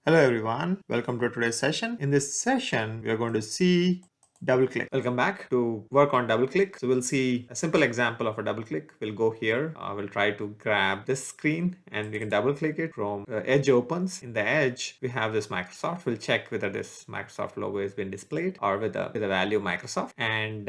Hello everyone, welcome to today's session. In this session, we are going to see double click. Welcome back to work on double click. So we'll see a simple example of a double click. We'll go here. We'll try to grab this screen and we can double click it. From edge opens. In the edge, we have this Microsoft. We'll check whether this Microsoft logo has been displayed or with the value Microsoft. And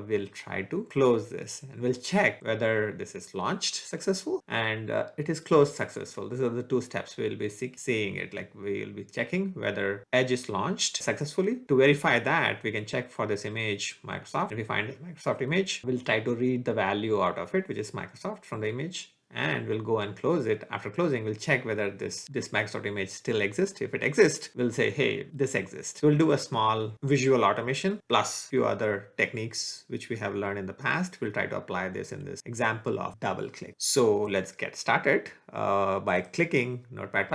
we'll try to close this and we'll check whether this is launched successful and it is closed successful. These are the two steps we'll be seeing it. Like we'll be checking whether edge is launched successfully. To verify that, we can check for this image Microsoft. If we find this Microsoft image, we'll try to read the value out of it, which is Microsoft from the image, and we'll go and close it. After closing, we'll check whether this Microsoft image still exists. If it exists, we'll say, hey, this exists. So we'll do a small visual automation plus few other techniques which we have learned in the past. We'll try to apply this in this example of double click. So let's get started by clicking Notepad++,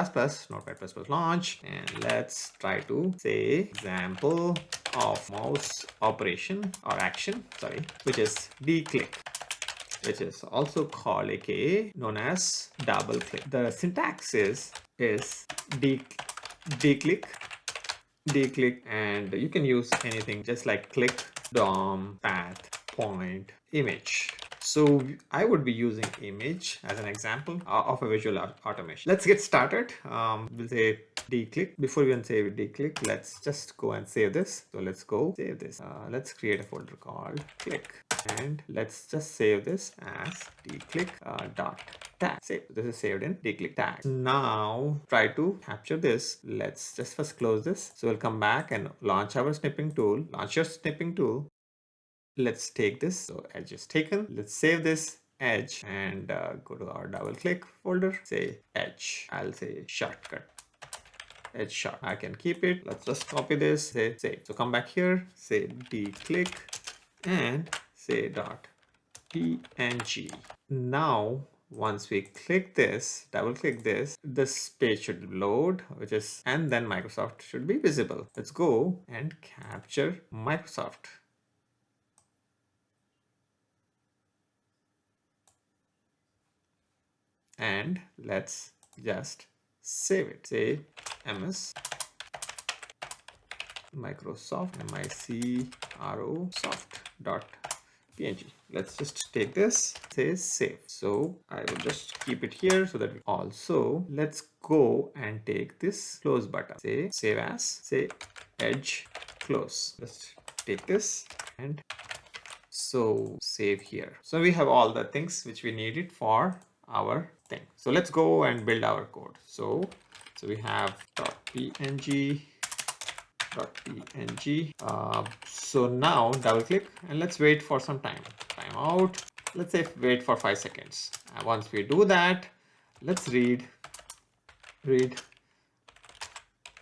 Notepad++ launch, and let's try to say example of mouse operation or action, which is dclick, which is also called aka known as double click. The syntax is dclick, and you can use anything just like click, DOM, path, point, image. So I would be using image as an example of a visual automation. Let's get started. We'll say dclick. Before we even say dclick, let's just go and save this. So let's go save this. Let's create a folder called click. And let's just save this as dclick dot tag. Save. This is saved in dclick tag. Now try to capture this. Let's just first close this. So we'll come back and launch our snipping tool. Launch your snipping tool. Let's take this. So edge is taken. Let's save this edge and go to our double click folder. Say edge. I'll say shortcut. Edge short. I can keep it. Let's just copy this. Say save. So come back here. Say dclick and say dot png. Now once we click this, double click this page should load, and then Microsoft should be visible. Let's go and capture Microsoft. And let's just save it. Say ms Microsoft microsoft.png. Let's just take this, say save. So I will just keep it here so that we also let's go and take this close button. Say save as, say edge close. Let's take this and so save here. So we have all the things which we needed for our thing. So let's go and build our code. So we have .png. So now double click and let's wait for some time. Time out. Let's say wait for 5 seconds. And once we do that, let's read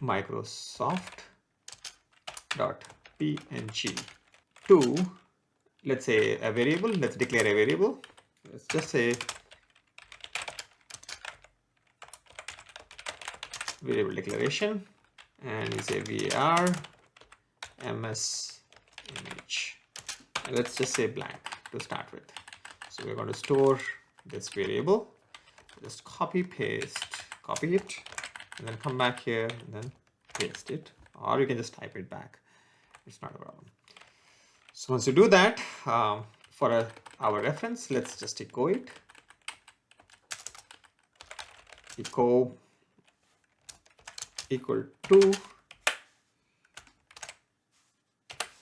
Microsoft.png to, let's say, a variable. Let's declare a variable. Let's just say variable declaration, and we say var ms image, and let's just say blank to start with. So we're going to store this variable. Just copy it, and then come back here and then paste it, or you can just type it back. It's not a problem. So once you do that, for our reference, let's just echo it. Echo equal to,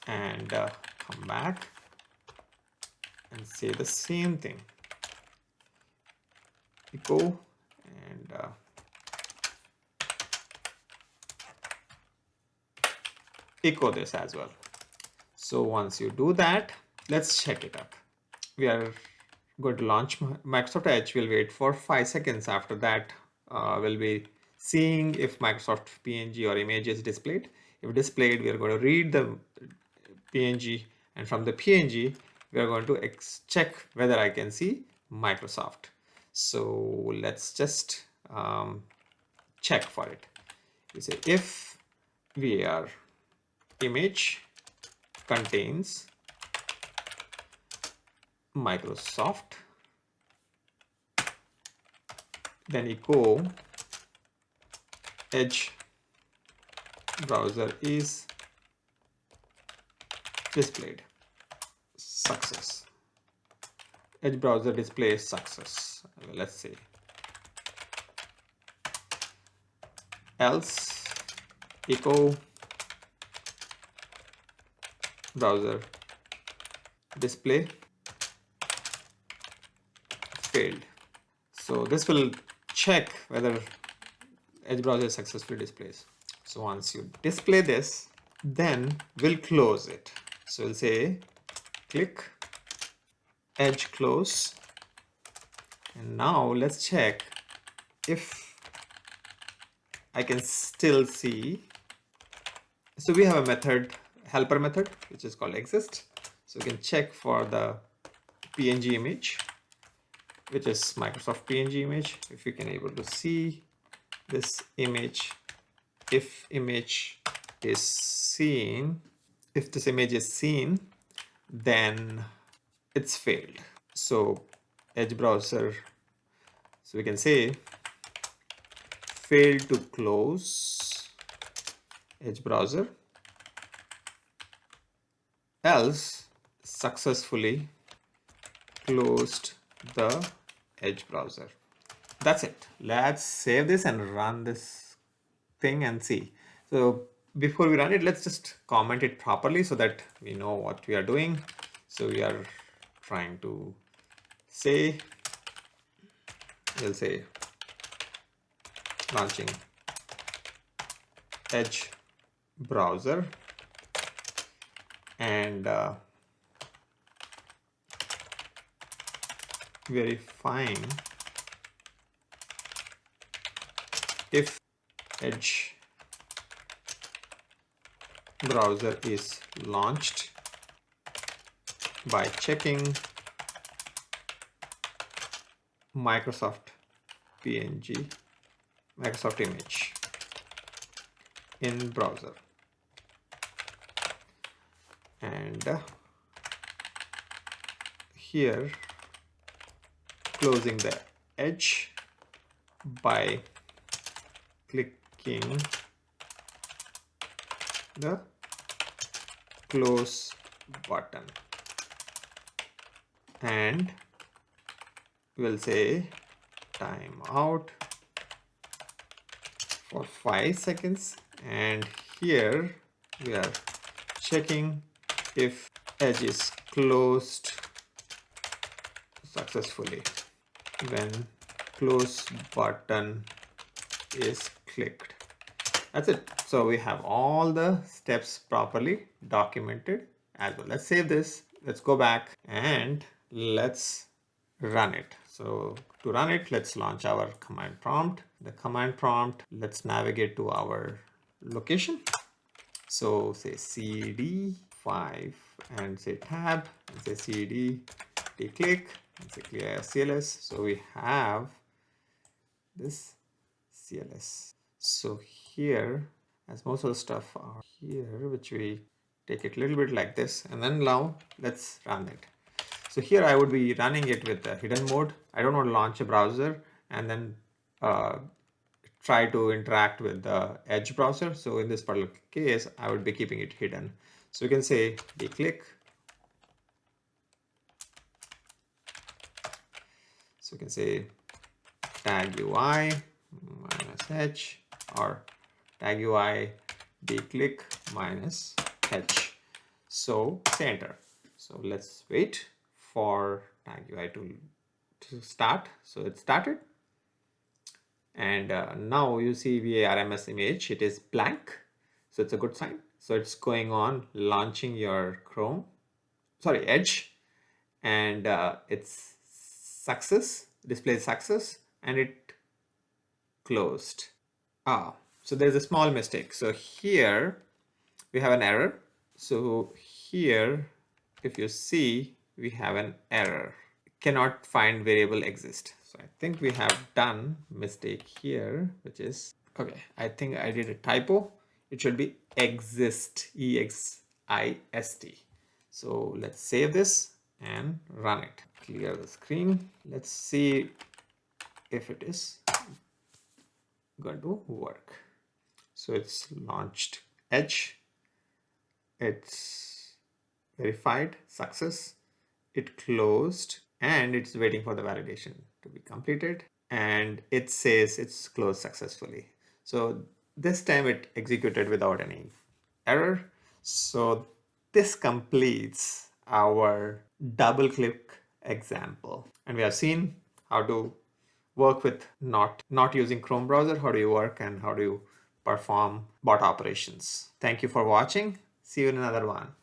and come back and say the same thing. Echo and echo this as well. So once you do that, let's check it up. We are going to launch Microsoft Edge. We'll wait for 5 seconds. After that, we'll be seeing if Microsoft PNG or image is displayed. If displayed, we are going to read the PNG, and from the PNG, we are going to check whether I can see Microsoft. So let's just check for it. You say if var image contains Microsoft, then echo edge browser is displayed. Success. Edge browser displays success. Let's see. Else echo browser display failed. So this will check whether Edge browser successfully displays. So once you display this, then we'll close it. So we'll say click Edge close. And now let's check if I can still see. So we have a method, helper method, which is called exist. So we can check for the PNG image, which is Microsoft PNG image. If you can able to see this image, if image is seen, if this image is seen, then it's failed. So Edge browser, so we can say failed to close Edge browser, else successfully closed the Edge browser. That's it. Let's save this and run this thing and see. So before we run it, let's just comment it properly so that we know what we are doing. So we are trying to say, we'll say launching Edge browser and verifying if Edge browser is launched by checking Microsoft PNG, Microsoft image in browser. And here closing the Edge by clicking the close button, and we'll say timeout for 5 seconds, and here we are checking if Edge is closed successfully when close button is clicked. That's it. So we have all the steps properly documented as well. Let's save this. Let's go back and let's run it. So to run it, let's launch our command prompt. The command prompt, let's navigate to our location. So say cd 5 and say tab and say cd dclick and say clear CLS. So we have this CLS. So here, as most of the stuff are here, which we take it a little bit like this, and then now let's run it. So here I would be running it with the hidden mode. I don't want to launch a browser and then try to interact with the Edge browser. So in this particular case, I would be keeping it hidden. So you can say dclick. So you can say TagUI -h or TagUI dclick -h. So say enter. So let's wait for TagUI to start. So it started. And now you see VARMS image, it is blank. So it's a good sign. So it's going on launching your Edge, and it's success, displays success, and it closed. So there's a small mistake. So here we have an error. So here, if you see, we have an error. Cannot find variable exist. So I think we have done mistake here, which is, okay, I think I did a typo. It should be exist, E-X-I-S-T. So let's save this and run it. Clear the screen. Let's see if it is going to work. So it's launched edge. It's verified, success. It closed and it's waiting for the validation to be completed. And it says it's closed successfully. So this time it executed without any error. So this completes our double click example. And we have seen how to work with not using Chrome browser, how do you work and how do you perform bot operations. Thank you for watching. See you in another one.